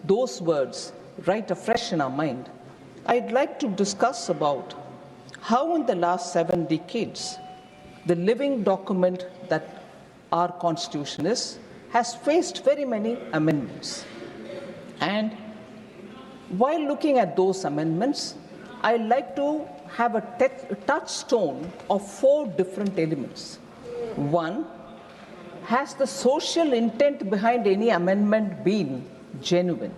those words right afresh in our mind, I'd like to discuss about how in the last 7 decades, the living document that our Constitution is has faced very many amendments. And while looking at those amendments, I'd like to have a touchstone of 4 different elements. One, has the social intent behind any amendment been genuine?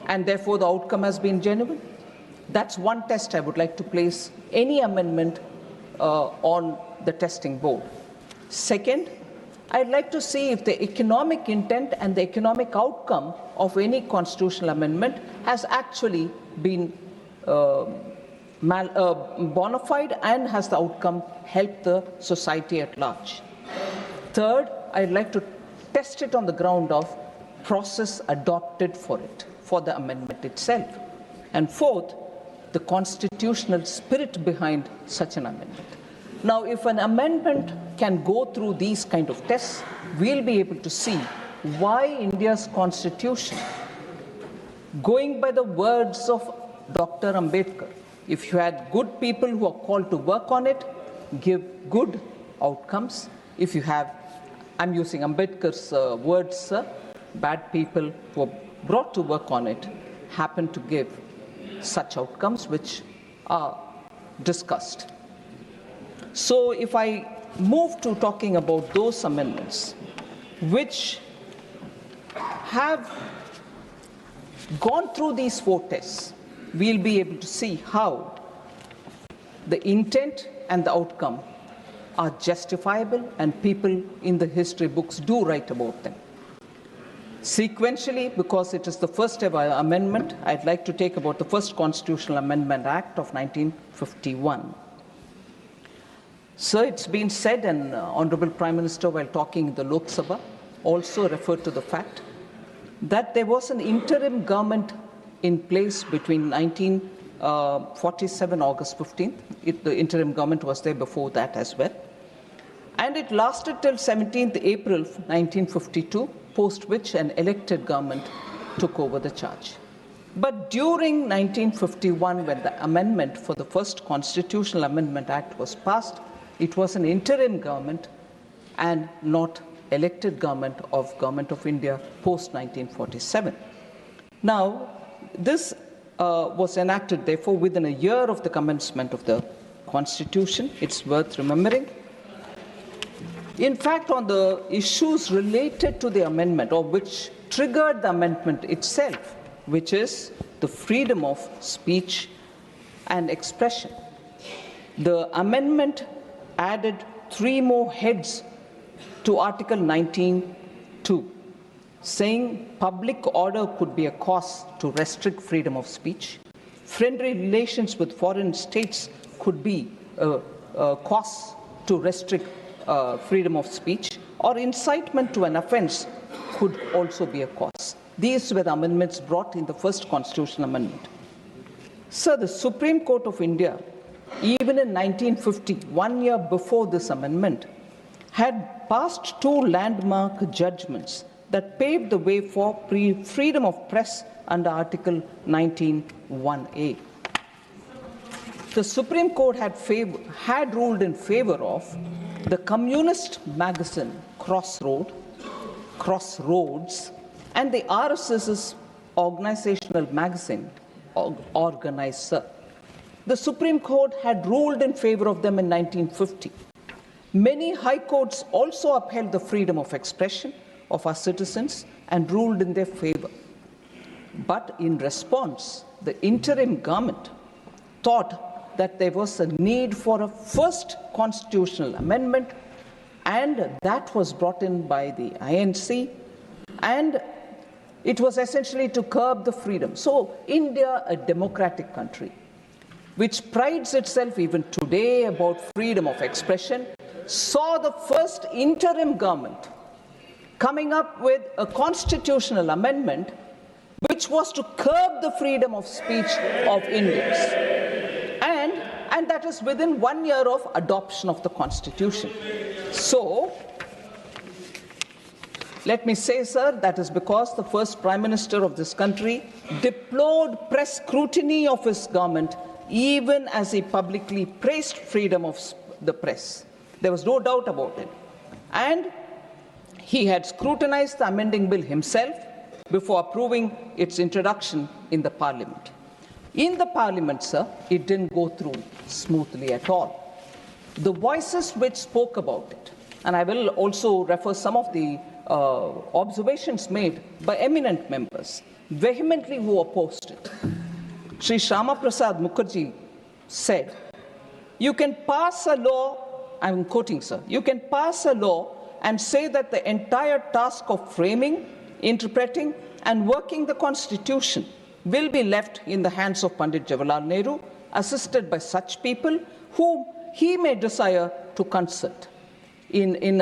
And therefore the outcome has been genuine? That's one test I would like to place any amendment on the testing board. Second, I'd like to see if the economic intent and the economic outcome of any constitutional amendment has actually been bona fide and has the outcome helped the society at large. Third, I'd like to test it on the ground of process adopted for it, for the amendment itself. And fourth, the constitutional spirit behind such an amendment. Now, if an amendment can go through these kind of tests, we'll be able to see why India's constitution, going by the words of Dr. Ambedkar, if you had good people who are called to work on it, give good outcomes. If you have, I'm using Ambedkar's words, bad people who are brought to work on it happen to give such outcomes which are discussed. So if I move to talking about those amendments which have gone through these 4 tests, we'll be able to see how the intent and the outcome are justifiable and people in the history books do write about them. Sequentially, because it is the first ever amendment, I'd like to take about the first Constitutional Amendment Act of 1951. So it's been said, and Honorable Prime Minister, while talking in the Lok Sabha, also referred to the fact that there was an interim government in place between 1947, August 15th. The interim government was there before that as well. And it lasted till 17th April 1952, post which an elected government took over the charge. But during 1951, when the amendment for the first Constitutional Amendment Act was passed, it was an interim government and not elected government of India post 1947. Now, this was enacted, therefore, within a year of the commencement of the Constitution. It's worth remembering. In fact, on the issues related to the amendment, or which triggered the amendment itself, which is the freedom of speech and expression, the amendment added 3 more heads to Article 19(2), saying public order could be a cause to restrict freedom of speech, friendly relations with foreign states could be a cause to restrict freedom of speech, or incitement to an offense could also be a cause. These were the amendments brought in the first constitutional amendment. Sir, the Supreme Court of India, even in 1950, 1 year before this amendment, had passed 2 landmark judgments that paved the way for freedom of press under Article 19(1)(a). The Supreme Court had ruled in favor of the communist magazine Crossroads and the RSS's organizational magazine Organizer. The Supreme Court had ruled in favor of them in 1950. Many high courts also upheld the freedom of expression of our citizens and ruled in their favor. But in response, the interim government thought that there was a need for a first constitutional amendment, and that was brought in by the INC, and it was essentially to curb the freedom. So India, a democratic country, which prides itself even today about freedom of expression, saw the first interim government coming up with a constitutional amendment which was to curb the freedom of speech of Indians. And that is within 1 year of adoption of the Constitution. So, Let me say, sir, that is because the first Prime Minister of this country deplored press scrutiny of his government, even as he publicly praised freedom of the press. There was no doubt about it. And he had scrutinized the amending bill himself before approving its introduction in the Parliament. In the Parliament, sir, it didn't go through smoothly at all. The voices which spoke about it, and I will also refer some of the observations made by eminent members, vehemently who opposed it. Sri Shyama Prasad Mukherjee said, you can pass a law, I'm quoting, sir, you can pass a law and say that the entire task of framing, interpreting, and working the Constitution will be left in the hands of Pandit Jawaharlal Nehru, assisted by such people whom he may desire to consult. In